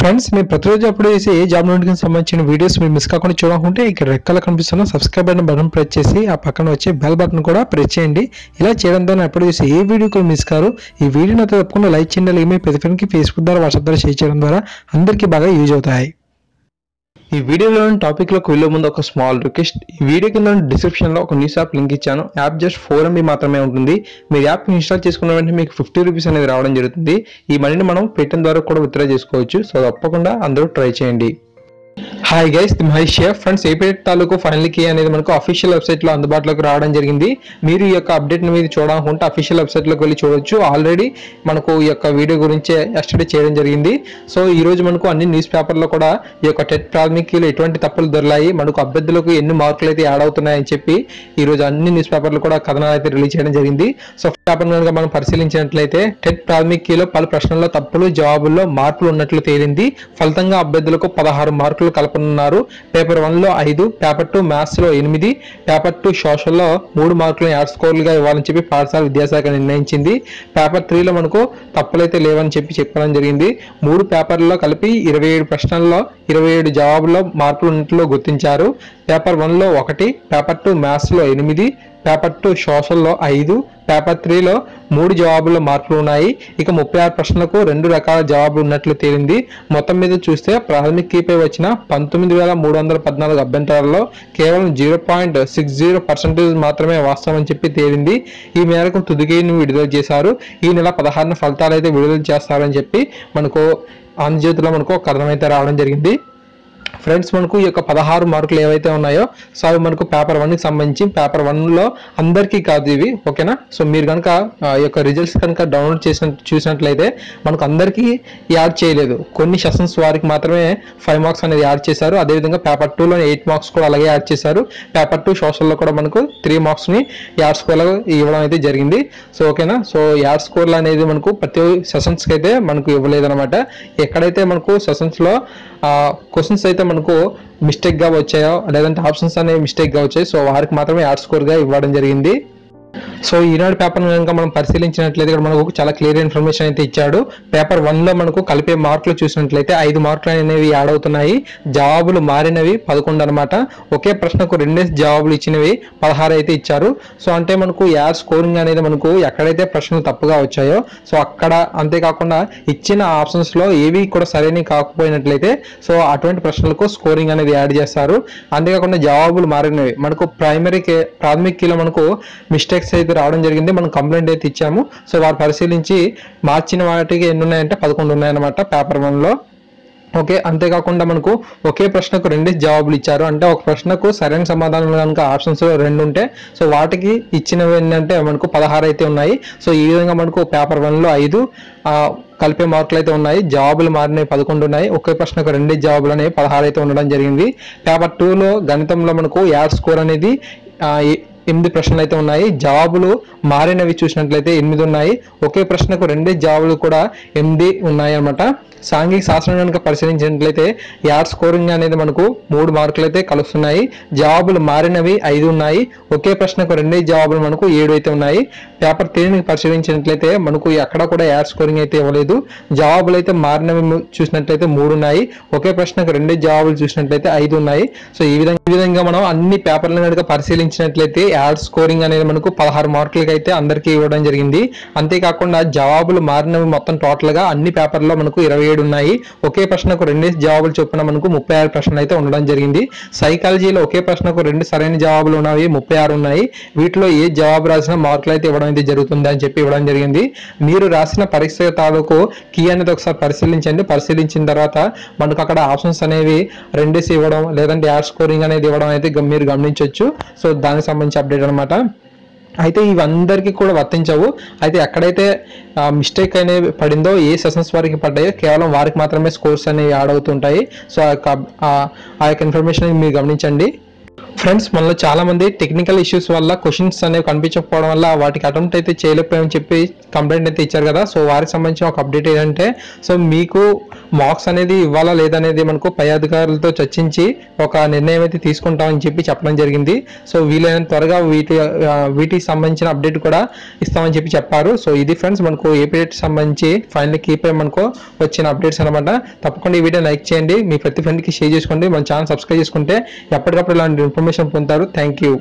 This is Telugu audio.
ఫ్రెండ్స్ మీరు ప్రతిరోజు అప్లోడ్ చేసే ఏ జాబ్ నోటిఫికేషన్ సంబంధించిన వీడియోస్ మీరు మిస్ కాకుండా చూడాలనుకుంటే ఇక్కడ రెడ్ కలర్ కనిపిస్తున్న సబ్స్క్రైబ్ బటన్ ప్రెస్ చేసి ఆ పక్కన వచ్చే బెల్ బటన్ కూడా ప్రెస్ చేయండి. ఇలా చేయడం ద్వారా అప్లోడ్ చేసే ఏ వీడియో కూడా మిస్ కారు. ఈ వీడియోని అయితే తప్పకుండా లైక్ చేయండి. అలాగే మీ ప్రతి ఫ్రెండ్కి ఫేస్బుక్ ద్వారా వాట్సాప్ ద్వారా షేర్ చేయడం ద్వారా అందరికీ బాగా యూజ్ అవుతాయి. ఈ వీడియోలోని టాపిక్లోకి వెళ్ళే ముందు ఒక స్మాల్ రిక్వెస్ట్. ఈ వీడియో కింద డిస్క్రిప్షన్లో ఒక న్యూస్ యాప్ లింక్ ఇచ్చాను. యాప్ జస్ట్ 4 MB మాత్రమే ఉంటుంది. మీరు యాప్ ఇన్స్టాల్ చేసుకున్న వెంటనే మీకు 50 రూపీస్ అనేది రావడం జరుగుతుంది. ఈ మనీని మనం పేటిఎం ద్వారా కూడా విత్డ్రా చేసుకోవచ్చు. సో తప్పకుండా అందరూ ట్రై చేయండి. హాయ్ గైస్, మహేష్ షేర్. ఫ్రెండ్స్, ఏపీఎట్ తాలూకు ఫైనల్ కీ అనేది మనకు అఫీషియల్ వెబ్సైట్లో అందుబాటులోకి రావడం జరిగింది. మీరు ఈ యొక్క అప్డేట్ని మీరు చూడాలనుకుంటే అఫీషియల్ వెబ్సైట్లోకి వెళ్ళి చూడొచ్చు. ఆల్రెడీ మనకు ఈ యొక్క వీడియో గురించి ఎస్టర్డే చేయడం జరిగింది. సో ఈ రోజు మనకు అన్ని న్యూస్ పేపర్లో కూడా ఈ యొక్క టెట్ ప్రాథమిక కీలో ఎటువంటి తప్పులు దొరికాయి, మనకు అభ్యర్థులకు ఎన్ని మార్కులు అయితే యాడ్ అవుతున్నాయని చెప్పి ఈ రోజు అన్ని న్యూస్ పేపర్లు కూడా కథనాలు అయితే రిలీజ్ చేయడం జరిగింది. సో పేపర్ కనుక మనం పరిశీలించినట్లయితే టెట్ ప్రాథమిక కీలో పలు ప్రశ్నల్లో తప్పులు జవాబుల్లో మార్పులు ఉన్నట్లు తేలింది. ఫలితంగా అభ్యర్థులకు 16 మార్కులు కలపనున్నారు. పేపర్ 1లో 5, పేపర్ 2 మ్యాథ్స్ లో 8, పేపర్ 2 సోషల్లో 3 మార్కులను యాడ్ స్కోర్లుగా ఇవ్వాలని చెప్పి పాఠశాల విద్యాశాఖ నిర్ణయించింది. పేపర్ 3లో మనకు తప్పులైతే లేవని చెప్పడం జరిగింది. 3 పేపర్లలో కలిపి 27 ప్రశ్నల్లో 27 జవాబుల్లో మార్పులు ఉన్నట్లు గుర్తించారు. పేపర్ 1లో 1, పేపర్ 2 మ్యాథ్స్ లో 8, పేపర్ 2 సోషల్లో 5, పేపర్ 3లో 3 జవాబుల్లో మార్పులు ఉన్నాయి. ఇక 36 ప్రశ్నలకు 2 రకాల జవాబులు ఉన్నట్లు తేలింది. మొత్తం మీద చూస్తే ప్రాథమిక కీపై వచ్చిన 19,314 అభ్యంతరాల్లో కేవలం 0.60% మాత్రమే వాస్తవం అని చెప్పి తేలింది. ఈ మేరకు తుది కీని విడుదల చేశారు. ఈ నెల 16న ఫలితాలు అయితే విడుదల చేస్తారని చెప్పి మనకు ఆంధ్రజ్యోతిలో మనకు ఒక కథనం అయితే రావడం జరిగింది. ఫ్రెండ్స్, మనకు ఈ యొక్క 16 మార్కులు ఏవైతే ఉన్నాయో సో అవి మనకు పేపర్ 1కి సంబంధించి పేపర్ 1లో అందరికీ కాదు ఇవి, ఓకేనా. సో మీరు కనుక ఈ యొక్క రిజల్ట్స్ కనుక డౌన్లోడ్ చూసినట్లయితే మనకు అందరికీ యాడ్ చేయలేదు. కొన్ని సెషన్స్ వారికి మాత్రమే 5 మార్క్స్ అనేది యాడ్ చేశారు. అదేవిధంగా పేపర్ 2లో 8 మార్క్స్ కూడా అలాగే యాడ్ చేశారు. పేపర్ 2 సోషల్లో కూడా మనకు 3 మార్క్స్ని యాడ్ స్కోర్లు ఇవ్వడం అయితే జరిగింది. సో ఓకేనా. సో యాడ్ స్కోర్లు అనేది మనకు ప్రతి సెషన్స్కి అయితే మనకు ఇవ్వలేదు అనమాట. ఎక్కడైతే మనకు సెషన్స్లో క్వశ్చన్స్ అయితే మనకు మిస్టేక్ గా వచ్చాయో లేదంటే ఆప్షన్స్ అనేవి మిస్టేక్ గా వచ్చాయి, సో వారికి మాత్రమే యాడ్ స్కోర్ గా ఇవ్వడం జరిగింది. సో ఈనాడు పేపర్ కనుక మనం పరిశీలించినట్లయితే ఇక్కడ మనకు చాలా క్లియర్ ఇన్ఫర్మేషన్ అయితే ఇచ్చాడు. పేపర్ 1లో మనకు కలిపే మార్కులు చూసినట్లయితే 5 మార్కులు అనేవి యాడ్ అవుతున్నాయి. జవాబులు మారినవి 11 అనమాట. ఒకే ప్రశ్నకు 2 జవాబులు ఇచ్చినవి 16 అయితే ఇచ్చారు. సో అంటే మనకు యాడ్ స్కోరింగ్ అనేది మనకు ఎక్కడైతే ప్రశ్నలు తప్పుగా వచ్చాయో సో అక్కడ, అంతేకాకుండా ఇచ్చిన ఆప్షన్స్ లో ఏవి కూడా సరైనవి కాకపోయినట్లయితే సో అటువంటి ప్రశ్నలకు స్కోరింగ్ అనేది యాడ్ చేస్తారు. అంతేకాకుండా జవాబులు మారినవి మనకు ప్రాథమిక కీలో మనకు మిస్టేక్స్ అయితే రావడం జరిగింది. మనం కంప్లైంట్ అయితే ఇచ్చాము. సో వారు పరిశీలించి మార్చిన వాటికి ఎన్ని ఉన్నాయంటే 11 ఉన్నాయన్నమాట పేపర్ 1లో. ఓకే, అంతేకాకుండా మనకు ఒకే ప్రశ్నకు 2 జవాబులు ఇచ్చారు. అంటే ఒక ప్రశ్నకు సరైన సమాధానం కనుక ఆప్షన్స్ 2 ఉంటే సో వాటికి ఇచ్చినవి ఏంటంటే మనకు 16 అయితే ఉన్నాయి. సో ఈ విధంగా మనకు పేపర్ 1లో 5 కలిపే మార్కులు అయితే ఉన్నాయి. జవాబులు మారినవి 11 ఉన్నాయి. ఒకే ప్రశ్నకు 2 జవాబులు అనేవి 16 అయితే ఉండడం జరిగింది. పేపర్ 2లో గణితంలో మనకు యాడ్ స్కోర్ అనేది 8 ప్రశ్నలు అయితే ఉన్నాయి. జవాబులు మారినవి చూసినట్లయితే 8 ఉన్నాయి. ఒకే ప్రశ్నకు 2 జవాబులు కూడా 8 ఉన్నాయి అన్నమాట. సాంఘిక శాస్త్రం కనుక పరిశీలించినట్లయితే యాడ్ స్కోరింగ్ అనేది మనకు 3 మార్కులు అయితే కలుస్తున్నాయి. జవాబులు మారినవి 5 ఉన్నాయి. ఒకే ప్రశ్నకు 2 జవాబులు మనకు 7 అయితే ఉన్నాయి. పేపర్ 3ని పరిశీలించినట్లయితే మనకు ఎక్కడ కూడా యాడ్ స్కోరింగ్ అయితే ఇవ్వలేదు. జవాబులు అయితే మారినవి చూసినట్లయితే 3 ఉన్నాయి. ఒకే ప్రశ్నకు 2 జవాబులు చూసినట్లయితే 5 ఉన్నాయి. సో ఈ విధంగా మనం అన్ని పేపర్లను కనుక పరిశీలించినట్లయితే యాడ్ స్కోరింగ్ అనేది మనకు 16 మార్కులకి అయితే అందరికీ ఇవ్వడం జరిగింది. అంతేకాకుండా జవాబులు మారినవి మొత్తం టోటల్ గా అన్ని పేపర్లో మనకు 27 ఉన్నాయి. ఒకే ప్రశ్నకు 2 జవాబులు చొప్పున మనకు 36 ప్రశ్నలు అయితే ఉండడం జరిగింది. సైకాలజీలో ఒకే ప్రశ్నకు 2 సరైన జవాబులు ఉన్నవి 36 ఉన్నాయి. వీటిలో ఏ జవాబు రాసిన మార్కులు అయితే ఇవ్వడం అయితే జరుగుతుంది అని చెప్పి ఇవ్వడం జరిగింది. మీరు రాసిన పరీక్ష తాలూకు కీ అనేది ఒకసారి పరిశీలించండి. పరిశీలించిన తర్వాత మనకు అక్కడ ఆప్షన్స్ అనేవి 2 ఇవ్వడం లేదంటే యాడ్ స్కోరింగ్ అనేది ఇవ్వడం అయితే మీరు గమనించవచ్చు. సో దానికి సంబంధించి అప్డేట్ అనమాట. అయితే ఇవందరికీ కూడా వర్తించవు. అయితే ఎక్కడైతే మిస్టేక్ అనేది పడిందో, ఏ సెషన్స్ వారికి పడ్డాయో కేవలం వారికి మాత్రమే స్కోర్స్ అనేవి యాడ్ అవుతుంటాయి. సో ఆ యొక్క ఇన్ఫర్మేషన్ మీరు గమనించండి. ఫ్రెండ్స్, మనలో చాలా మంది టెక్నికల్ ఇష్యూస్ వల్ల క్వశ్చన్స్ అనేవి కనిపించకపోవడం వల్ల వాటికి అటెంప్ట్ అయితే చేయలేకపోయామని చెప్పి కంప్లైంట్ అయితే ఇచ్చారు కదా. సో వారికి సంబంధించిన ఒక అప్డేట్ ఏంటంటే, సో మీకు మార్క్స్ అనేది ఇవ్వాలా లేదనేది మనకు పై అధికారులతో చర్చించి ఒక నిర్ణయం అయితే తీసుకుంటామని చెప్పి చెప్పడం జరిగింది. సో వీలైనంత త్వరగా వీటికి సంబంధించిన అప్డేట్ కూడా ఇస్తామని చెప్పి చెప్పారు. సో ఇది ఫ్రెండ్స్ మనకు ఏపీడేట్ సంబంధించి ఫైనల్ కీపై మనకు వచ్చిన అప్డేట్స్ అనమాట. తప్పకుండా ఈ వీడియో లైక్ చేయండి, మీ ప్రతి ఫ్రెండ్కి షేర్ చేసుకోండి, మన ఛానల్ సబ్స్క్రైబ్ చేసుకుంటే ఎప్పటికప్పుడు ఇలాంటి ఇన్ఫర్మేషన్ పొందుతారు. Thank you.